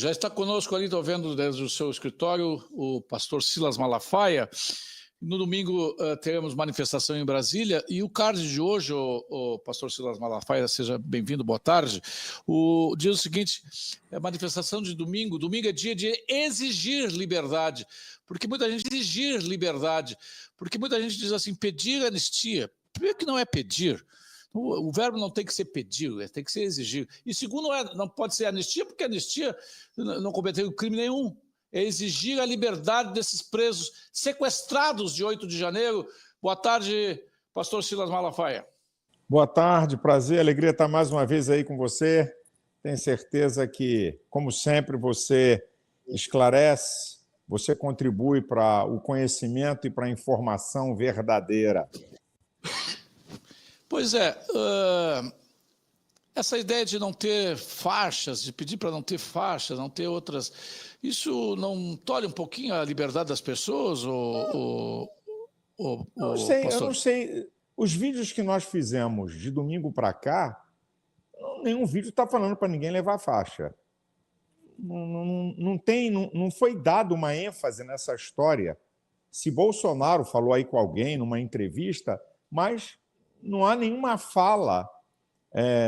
Já está conosco ali, estou vendo desde o seu escritório, o pastor Silas Malafaia. No domingo teremos manifestação em Brasília e o card de hoje, o pastor Silas Malafaia, seja bem-vindo, boa tarde. Diz o seguinte, manifestação de domingo é dia de exigir liberdade, porque muita gente exigir liberdade, porque muita gente diz assim, pedir anistia. Primeiro que não é pedir. O verbo não tem que ser pedir, tem que ser exigir. E segundo, não pode ser anistia, porque anistia não cometeu crime nenhum. É exigir a liberdade desses presos sequestrados de 8 de janeiro. Boa tarde, pastor Silas Malafaia. Boa tarde, prazer, alegria estar mais uma vez aí com você. Tenho certeza que, como sempre, você esclarece, você contribui para o conhecimento e para a informação verdadeira. Pois é, essa ideia de não ter faixas, de pedir para não ter faixas, não ter outras, isso não tolhe um pouquinho a liberdade das pessoas? Eu não sei. Os vídeos que nós fizemos de domingo para cá, nenhum vídeo está falando para ninguém levar faixa. Não foi dado uma ênfase nessa história. Se Bolsonaro falou aí com alguém numa entrevista, mas não há nenhuma fala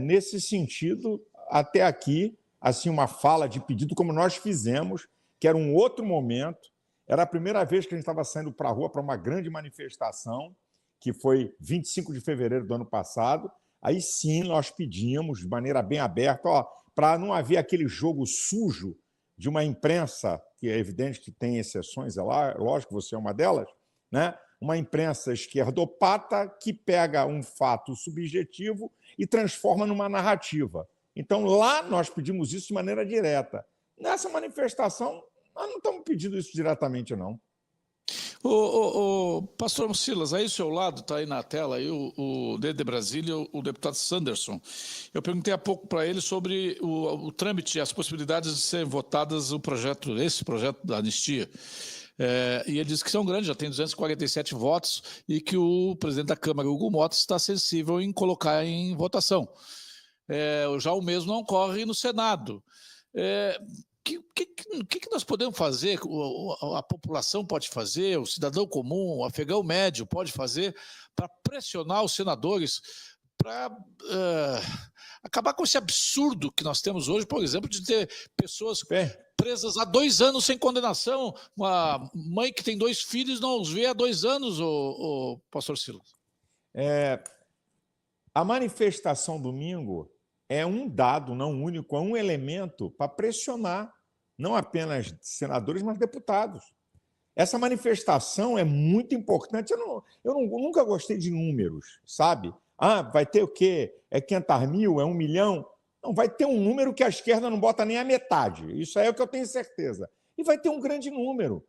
nesse sentido até aqui, assim, uma fala de pedido como nós fizemos, que era um outro momento. Era a primeira vez que a gente estava saindo para a rua para uma grande manifestação, que foi 25 de fevereiro do ano passado. Aí sim nós pedimos, de maneira bem aberta, para não haver aquele jogo sujo de uma imprensa, que é evidente que tem exceções, lógico que você é uma delas, né? Uma imprensa esquerdopata que pega um fato subjetivo e transforma numa narrativa. Então, lá nós pedimos isso de maneira direta. Nessa manifestação, nós não estamos pedindo isso diretamente, não. Pastor Silas, aí ao seu lado, está aí na tela, aí desde Brasília, o deputado Sanderson. Eu perguntei há pouco para ele sobre o trâmite, as possibilidades de serem votadas esse projeto da anistia. E ele disse que são grandes, já tem 247 votos, e que o presidente da Câmara, Hugo Motta, está sensível em colocar em votação. Já o mesmo não ocorre no Senado. O que nós podemos fazer, a população pode fazer, o cidadão comum, o afegão médio pode fazer para pressionar os senadores para acabar com esse absurdo que nós temos hoje, por exemplo, de ter pessoas presas há 2 anos sem condenação, uma mãe que tem 2 filhos não os vê há 2 anos, o pastor Silas. A manifestação domingo é um dado, não único, é um elemento para pressionar não apenas senadores, mas deputados. Essa manifestação é muito importante. Eu nunca gostei de números, sabe? Vai ter o quê? É 500 mil? É 1 milhão? Não, vai ter um número que a esquerda não bota nem a metade. Isso aí é o que eu tenho certeza. E vai ter um grande número.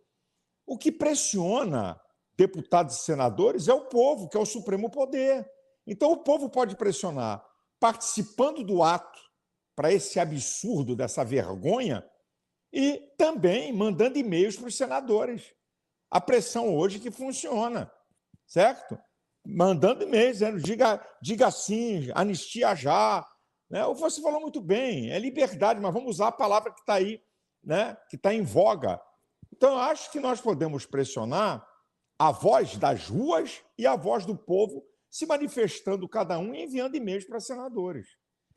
O que pressiona deputados e senadores é o povo, que é o supremo poder. Então, o povo pode pressionar participando do ato para esse absurdo, dessa vergonha, e também mandando e-mails para os senadores. A pressão hoje que funciona, certo? Mandando e-mails, dizendo, diga sim, anistia já. Né? Você falou muito bem, é liberdade, mas vamos usar a palavra que está aí, né? Que está em voga. Então, eu acho que nós podemos pressionar a voz das ruas e a voz do povo se manifestando cada um e enviando e-mails para senadores.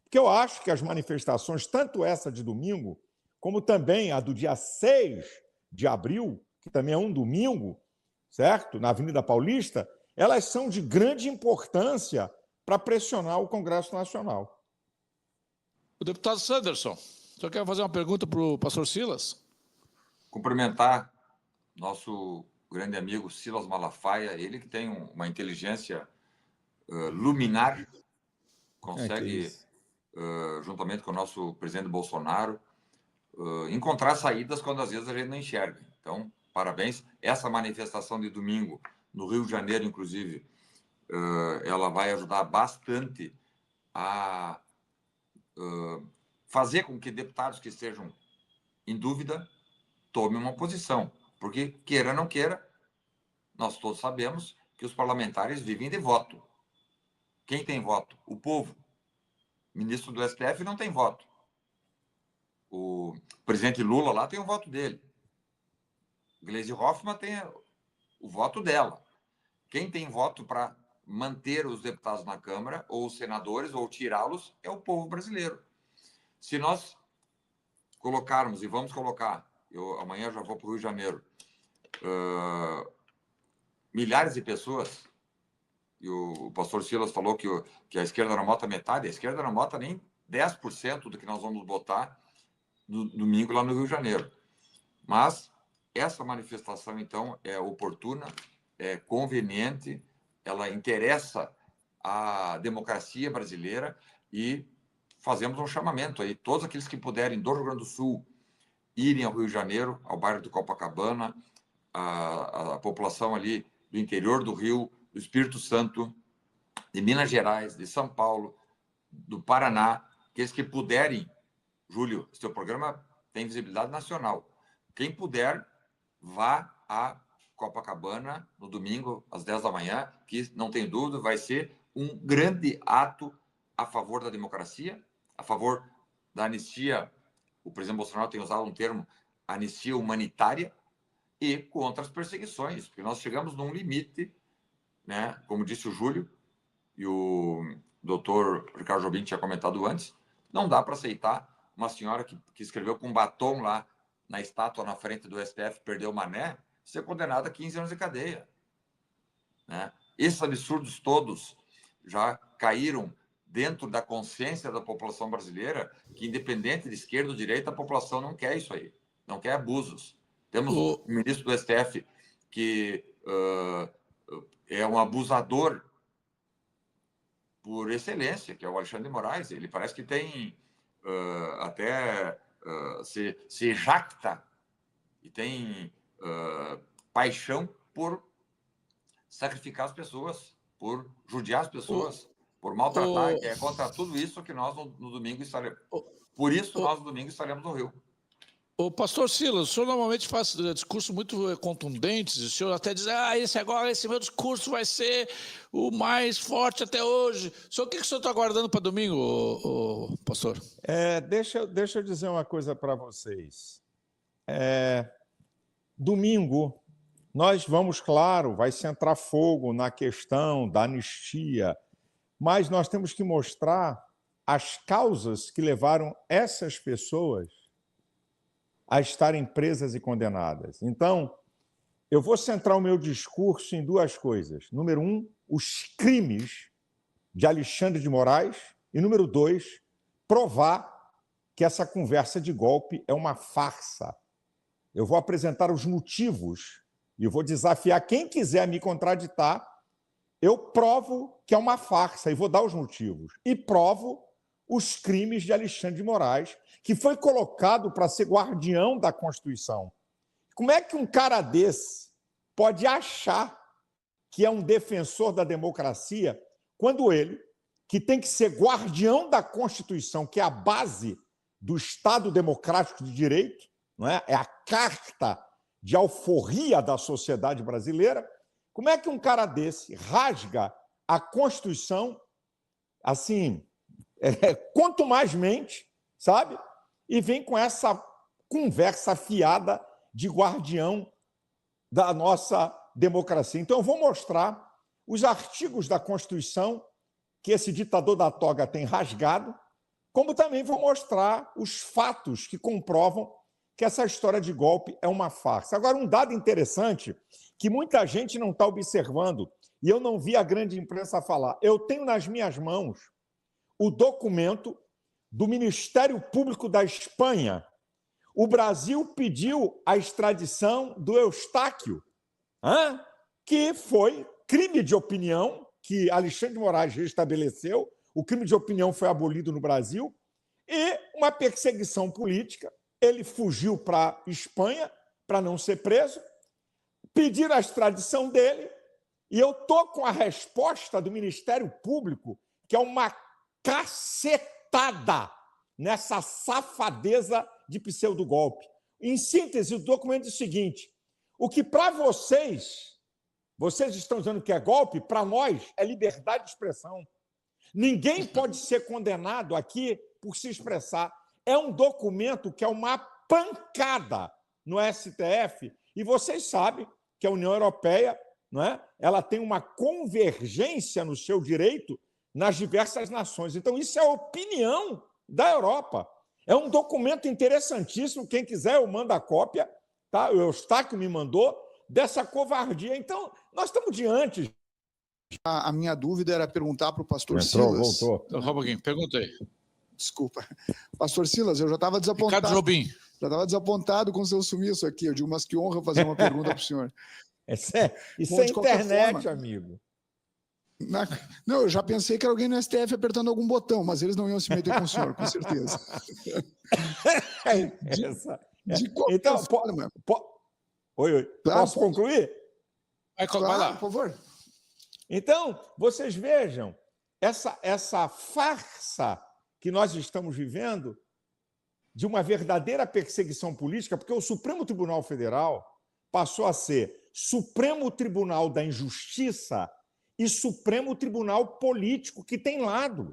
Porque eu acho que as manifestações, tanto essa de domingo, como também a do dia 6 de abril, que também é um domingo, certo? Na Avenida Paulista, elas são de grande importância para pressionar o Congresso Nacional. O deputado Sanderson, só quer fazer uma pergunta para o pastor Silas? Cumprimentar nosso grande amigo Silas Malafaia, ele que tem uma inteligência luminar, consegue, juntamente com o nosso presidente Bolsonaro, encontrar saídas quando às vezes a gente não enxerga. Então, parabéns. Essa manifestação de domingo, no Rio de Janeiro, inclusive, ela vai ajudar bastante a fazer com que deputados que estejam em dúvida tomem uma posição. Porque, queira ou não queira, nós todos sabemos que os parlamentares vivem de voto. Quem tem voto? O povo. O ministro do STF não tem voto. O presidente Lula lá tem o voto dele. Gleisi Hoffmann tem o voto dela. Quem tem voto para manter os deputados na Câmara, ou os senadores, ou tirá-los, é o povo brasileiro. Se nós colocarmos, e vamos colocar, amanhã já vou para o Rio de Janeiro, milhares de pessoas, e o pastor Silas falou que a esquerda não vota metade, a esquerda não vota nem 10% do que nós vamos votar no domingo lá no Rio de Janeiro. Mas essa manifestação, então, é oportuna, é conveniente, ela interessa à democracia brasileira e fazemos um chamamento aí, todos aqueles que puderem do Rio Grande do Sul irem ao Rio de Janeiro, ao bairro do Copacabana, a população ali do interior do Rio, do Espírito Santo, de Minas Gerais, de São Paulo, do Paraná, aqueles que puderem. Júlio, seu programa tem visibilidade nacional. Quem puder, vá a Copacabana no domingo, às 10 da manhã, que, não tem dúvida, vai ser um grande ato a favor da democracia, a favor da anistia. O presidente Bolsonaro tem usado um termo, anistia humanitária, e contra as perseguições, porque nós chegamos num limite, né? Como disse o Júlio, e o doutor Ricardo Jobim tinha comentado antes, não dá para aceitar uma senhora que escreveu com batom lá na estátua na frente do STF, perdeu o mané, ser condenada a 15 anos de cadeia. Né? Esses absurdos todos já caíram dentro da consciência da população brasileira, que independente de esquerda ou direita, a população não quer isso aí, não quer abusos. Temos um ministro do STF que é um abusador por excelência, que é o Alexandre de Moraes. Ele parece que tem se jacta e tem paixão por sacrificar as pessoas, por judiar as pessoas, por maltratar. É contra tudo isso que nós no domingo estaremos. Por isso nós no domingo estaremos no Rio. O pastor Silas, o senhor normalmente faz discursos muito contundentes, o senhor até diz, esse meu discurso vai ser o mais forte até hoje. O que o senhor está aguardando para domingo, pastor? Deixa eu dizer uma coisa para vocês. Domingo, nós vamos, claro, vai se entrar fogo na questão da anistia, mas nós temos que mostrar as causas que levaram essas pessoas a estarem presas e condenadas. Então, eu vou centrar o meu discurso em duas coisas. Número 1, os crimes de Alexandre de Moraes. E número 2, provar que essa conversa de golpe é uma farsa. Eu vou apresentar os motivos e eu vou desafiar quem quiser me contraditar. Eu provo que é uma farsa e vou dar os motivos. E provo os crimes de Alexandre de Moraes, que foi colocado para ser guardião da Constituição. Como é que um cara desse pode achar que é um defensor da democracia quando ele, que tem que ser guardião da Constituição, que é a base do Estado Democrático de Direito, não é? É a carta de alforria da sociedade brasileira, como é que um cara desse rasga a Constituição, assim, quanto mais mente, sabe? E vem com essa conversa fiada de guardião da nossa democracia. Então, eu vou mostrar os artigos da Constituição que esse ditador da toga tem rasgado, como também vou mostrar os fatos que comprovam que essa história de golpe é uma farsa. Agora, um dado interessante que muita gente não está observando, e eu não vi a grande imprensa falar. Eu tenho nas minhas mãos o documento do Ministério Público da Espanha. O Brasil pediu a extradição do Eustáquio, que foi crime de opinião, que Alexandre de Moraes restabeleceu. O crime de opinião foi abolido no Brasil, e uma perseguição política. Ele fugiu para a Espanha para não ser preso, pediram a extradição dele, e eu estou com a resposta do Ministério Público, que é uma cacetada nessa safadeza de pseudogolpe. Em síntese, o documento diz o seguinte: o que para vocês estão dizendo que é golpe, para nós é liberdade de expressão. Ninguém pode ser condenado aqui por se expressar. É um documento que é uma pancada no STF, e vocês sabem que a União Europeia, não é? Ela tem uma convergência no seu direito nas diversas nações. Então, isso é a opinião da Europa. É um documento interessantíssimo. Quem quiser, eu mando a cópia, tá? O Eustáquio me mandou, dessa covardia. Então, nós estamos diante. A minha dúvida era perguntar para o pastor Silas. Voltou. Então, só um pouquinho, perguntei. Desculpa. Pastor Silas, eu já estava desapontado. Ricardo Jobim. Já estava desapontado com o seu sumiço aqui. Eu digo, mas que honra fazer uma pergunta para o senhor. Isso Bom, é de qualquer internet, forma, amigo. Não, eu já pensei que era alguém no STF apertando algum botão, mas eles não iam se meter com o senhor, com certeza. De qualquer Então, forma. Oi. Claro. Posso concluir? Vai Claro, lá. por favor. Então, vocês vejam, essa farsa que nós estamos vivendo de uma verdadeira perseguição política, porque o Supremo Tribunal Federal passou a ser Supremo Tribunal da Injustiça e Supremo Tribunal Político, que tem lado.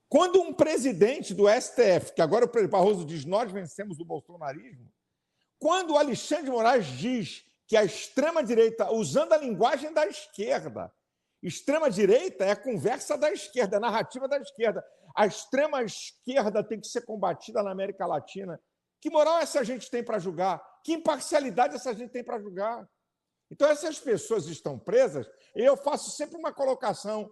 Quando um presidente do STF, que agora o Barroso diz, nós vencemos o bolsonarismo, quando o Alexandre de Moraes diz que a extrema-direita, usando a linguagem da esquerda, extrema-direita é a conversa da esquerda, a narrativa da esquerda. A extrema-esquerda tem que ser combatida na América Latina. Que moral essa gente tem para julgar? Que imparcialidade essa gente tem para julgar? Então, essas pessoas estão presas, e eu faço sempre uma colocação.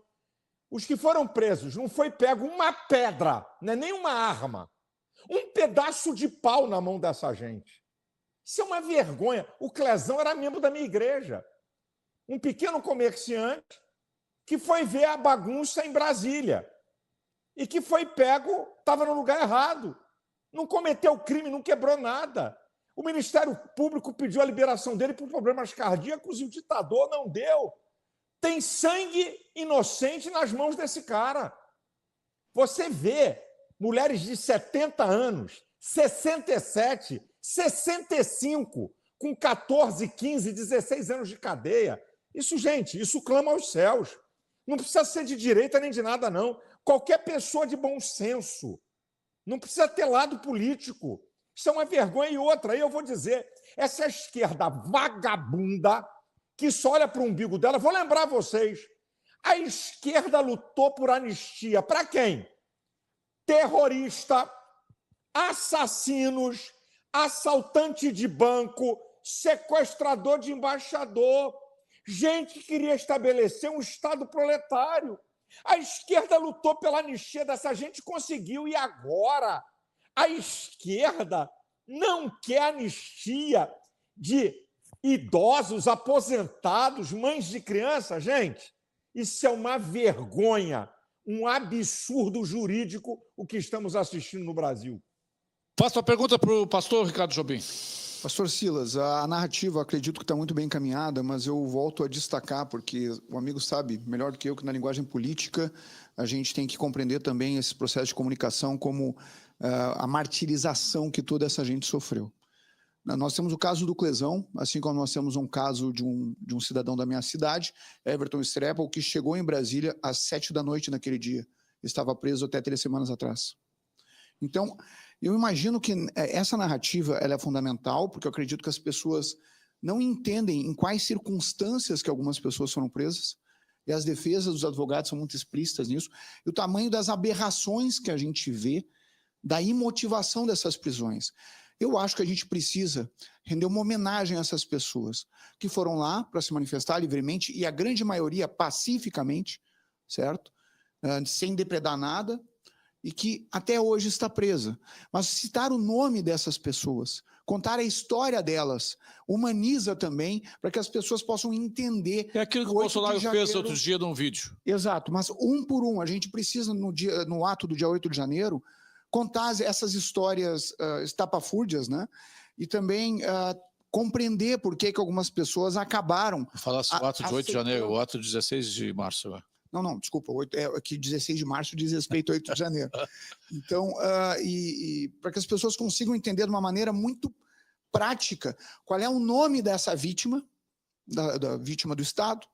Os que foram presos, não foi pego uma pedra, não é nem uma arma, um pedaço de pau na mão dessa gente. Isso é uma vergonha. O Clezão era membro da minha igreja. Um pequeno comerciante que foi ver a bagunça em Brasília e que foi pego, estava no lugar errado. Não cometeu crime, não quebrou nada. O Ministério Público pediu a liberação dele por problemas cardíacos e o ditador não deu. Tem sangue inocente nas mãos desse cara. Você vê mulheres de 70 anos, 67, 65, com 14, 15, 16 anos de cadeia. Isso, gente, isso clama aos céus. Não precisa ser de direita nem de nada, não. Qualquer pessoa de bom senso. Não precisa ter lado político. Isso é uma vergonha. E outra, aí eu vou dizer, essa esquerda vagabunda que só olha para o umbigo dela, vou lembrar vocês, a esquerda lutou por anistia. Para quem? Terrorista, assassinos, assaltante de banco, sequestrador de embaixador, gente que queria estabelecer um Estado proletário. A esquerda lutou pela anistia dessa gente e conseguiu. E agora a esquerda não quer anistia de idosos, aposentados, mães de criança. Gente, isso é uma vergonha, um absurdo jurídico o que estamos assistindo no Brasil. Faço a pergunta para o pastor Ricardo Jobim. Pastor Silas, a narrativa acredito que está muito bem encaminhada, mas eu volto a destacar, porque o amigo sabe melhor do que eu que na linguagem política a gente tem que compreender também esse processo de comunicação como a martirização que toda essa gente sofreu. Nós temos o caso do Clezão, assim como nós temos um caso de um cidadão da minha cidade, Everton Streppel, que chegou em Brasília às 7 da noite naquele dia. Estava preso até 3 semanas atrás. Então, eu imagino que essa narrativa ela é fundamental, porque eu acredito que as pessoas não entendem em quais circunstâncias que algumas pessoas foram presas, e as defesas dos advogados são muito explícitas nisso, e o tamanho das aberrações que a gente vê da imotivação dessas prisões. Eu acho que a gente precisa render uma homenagem a essas pessoas que foram lá para se manifestar livremente, e a grande maioria pacificamente, certo? Sem depredar nada, e que até hoje está presa. Mas citar o nome dessas pessoas, contar a história delas, humaniza também, para que as pessoas possam entender. É aquilo que o Bolsonaro fez outro dia num vídeo. Exato, mas um por um, a gente precisa, no ato do dia 8 de janeiro, contar essas histórias estapafúrdias, né? E também compreender por que algumas pessoas acabaram... Falasse o ato de 8 de janeiro, o ato de 16 de março. Não, desculpa, que 16 de março diz respeito a 8 de janeiro. Então, para que as pessoas consigam entender de uma maneira muito prática qual é o nome dessa vítima, da vítima do Estado,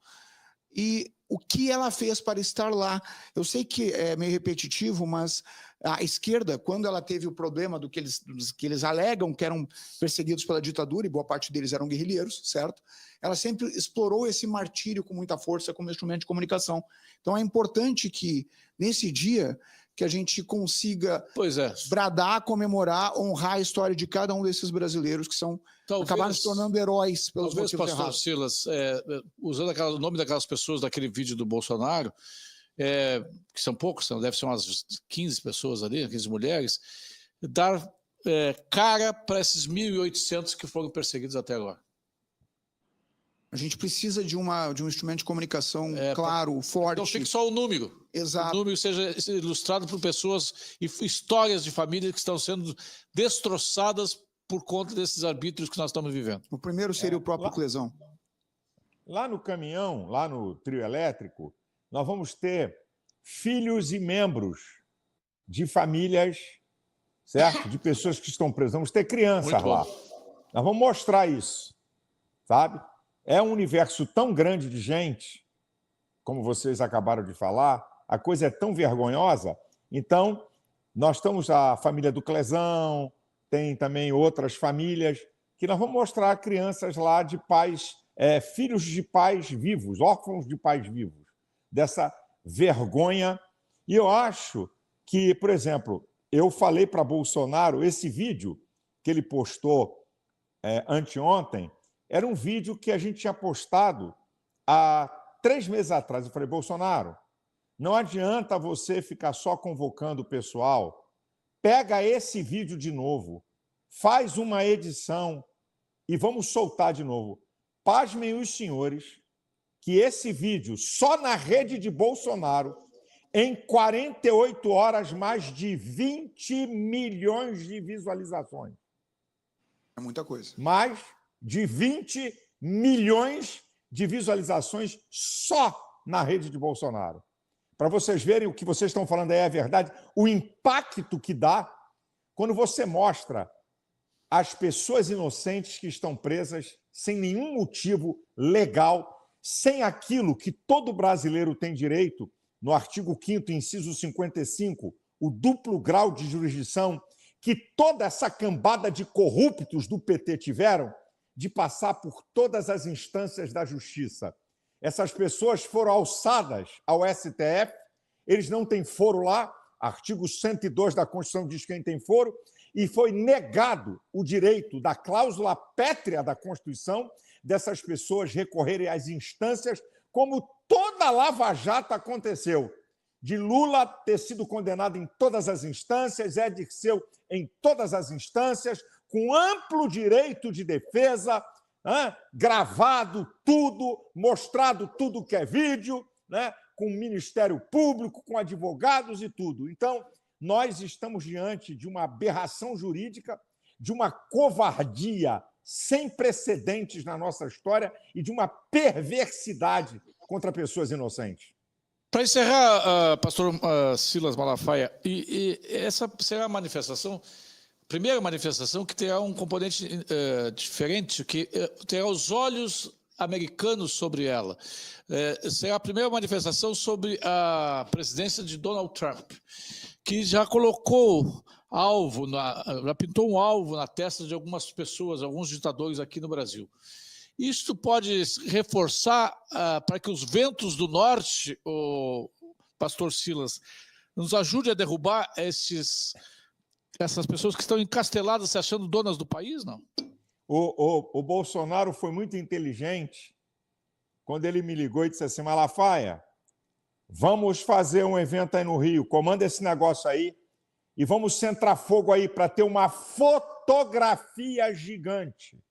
e o que ela fez para estar lá. Eu sei que é meio repetitivo, mas a esquerda, quando ela teve o problema do que eles alegam que eram perseguidos pela ditadura, e boa parte deles eram guerrilheiros, certo? Ela sempre explorou esse martírio com muita força como instrumento de comunicação. Então é importante que, nesse dia, que a gente consiga bradar, comemorar, honrar a história de cada um desses brasileiros que acabaram se tornando heróis pelos motivos errados. Pastor Silas, usando o nome daquelas pessoas daquele vídeo do Bolsonaro, que são poucos, deve ser umas 15 pessoas ali, 15 mulheres, dar cara para esses 1.800 que foram perseguidos até agora. A gente precisa de um instrumento de comunicação claro, forte. Não fique só o número. Exato. O número seja ilustrado por pessoas e histórias de família que estão sendo destroçadas por conta desses arbítrios que nós estamos vivendo. O primeiro seria o próprio Clesão. Lá no caminhão, lá no trio elétrico, nós vamos ter filhos e membros de famílias, certo? De pessoas que estão presas. Vamos ter crianças lá. Nós vamos mostrar isso, sabe? É um universo tão grande de gente, como vocês acabaram de falar, a coisa é tão vergonhosa. Então, nós estamos a família do Clesão, tem também outras famílias, que nós vamos mostrar crianças lá de pais, filhos de pais vivos, órfãos de pais vivos, dessa vergonha. E eu acho que, por exemplo, eu falei para Bolsonaro, esse vídeo que ele postou anteontem, era um vídeo que a gente tinha postado há 3 meses atrás. Eu falei, Bolsonaro, não adianta você ficar só convocando o pessoal. Pega esse vídeo de novo, faz uma edição e vamos soltar de novo. Pasmem os senhores que esse vídeo, só na rede de Bolsonaro, em 48 horas, mais de 20 milhões de visualizações. É muita coisa. Mais de 20 milhões de visualizações só na rede de Bolsonaro. Para vocês verem o que vocês estão falando aí é verdade, o impacto que dá quando você mostra as pessoas inocentes que estão presas sem nenhum motivo legal, sem aquilo que todo brasileiro tem direito, no artigo 5º, inciso 55, o duplo grau de jurisdição, que toda essa cambada de corruptos do PT tiveram, de passar por todas as instâncias da justiça. Essas pessoas foram alçadas ao STF, eles não têm foro lá, artigo 102 da Constituição diz quem tem foro, e foi negado o direito da cláusula pétrea da Constituição dessas pessoas recorrerem às instâncias, como toda a Lava Jato aconteceu, de Lula ter sido condenado em todas as instâncias, Dirceu em todas as instâncias, com amplo direito de defesa, gravado tudo, mostrado tudo que é vídeo, com o Ministério Público, com advogados e tudo. Então, nós estamos diante de uma aberração jurídica, de uma covardia sem precedentes na nossa história e de uma perversidade contra pessoas inocentes. Para encerrar, pastor Silas Malafaia, e essa será a manifestação, primeira manifestação que terá um componente diferente, que terá os olhos americanos sobre ela. Será a primeira manifestação sobre a presidência de Donald Trump, que já colocou já pintou um alvo na testa de algumas pessoas, alguns ditadores aqui no Brasil. Isto pode reforçar para que os ventos do norte, o pastor Silas, nos ajude a derrubar essas pessoas que estão encasteladas se achando donas do país, não? O Bolsonaro foi muito inteligente quando ele me ligou e disse assim, Malafaia, vamos fazer um evento aí no Rio, comanda esse negócio aí e vamos centrar fogo aí para ter uma fotografia gigante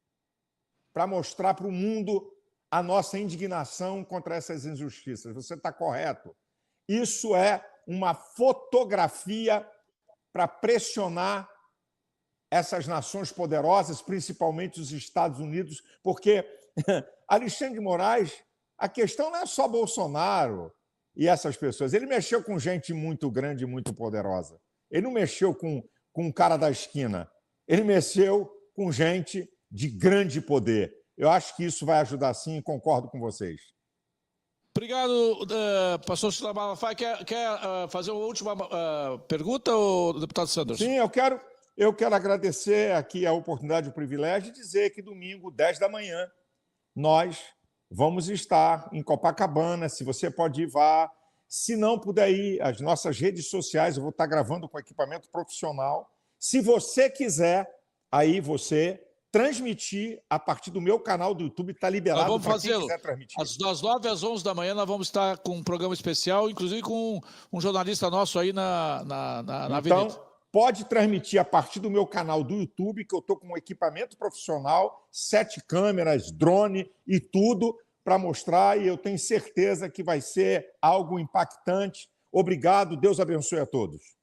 para mostrar para o mundo a nossa indignação contra essas injustiças. Você está correto. Isso é uma fotografia para pressionar essas nações poderosas, principalmente os Estados Unidos, porque, Alexandre de Moraes, a questão não é só Bolsonaro e essas pessoas. Ele mexeu com gente muito grande e muito poderosa. Ele não mexeu com um cara da esquina. Ele mexeu com gente de grande poder. Eu acho que isso vai ajudar sim e concordo com vocês. Obrigado, pastor Silas Malafaia. Quer fazer uma última pergunta, deputado Sanders? Sim, eu quero agradecer aqui a oportunidade e o privilégio de dizer que domingo, 10 da manhã, nós vamos estar em Copacabana. Se você pode ir, vá. Se não puder ir, as nossas redes sociais, eu vou estar gravando com equipamento profissional. Se você quiser, aí você transmitir a partir do meu canal do YouTube, está liberado para quem quiser transmitir. Das 9 às 11 da manhã nós vamos estar com um programa especial, inclusive com um jornalista nosso aí na Avenida. Então, pode transmitir a partir do meu canal do YouTube, que eu estou com um equipamento profissional, 7 câmeras, drone e tudo para mostrar, e eu tenho certeza que vai ser algo impactante. Obrigado, Deus abençoe a todos.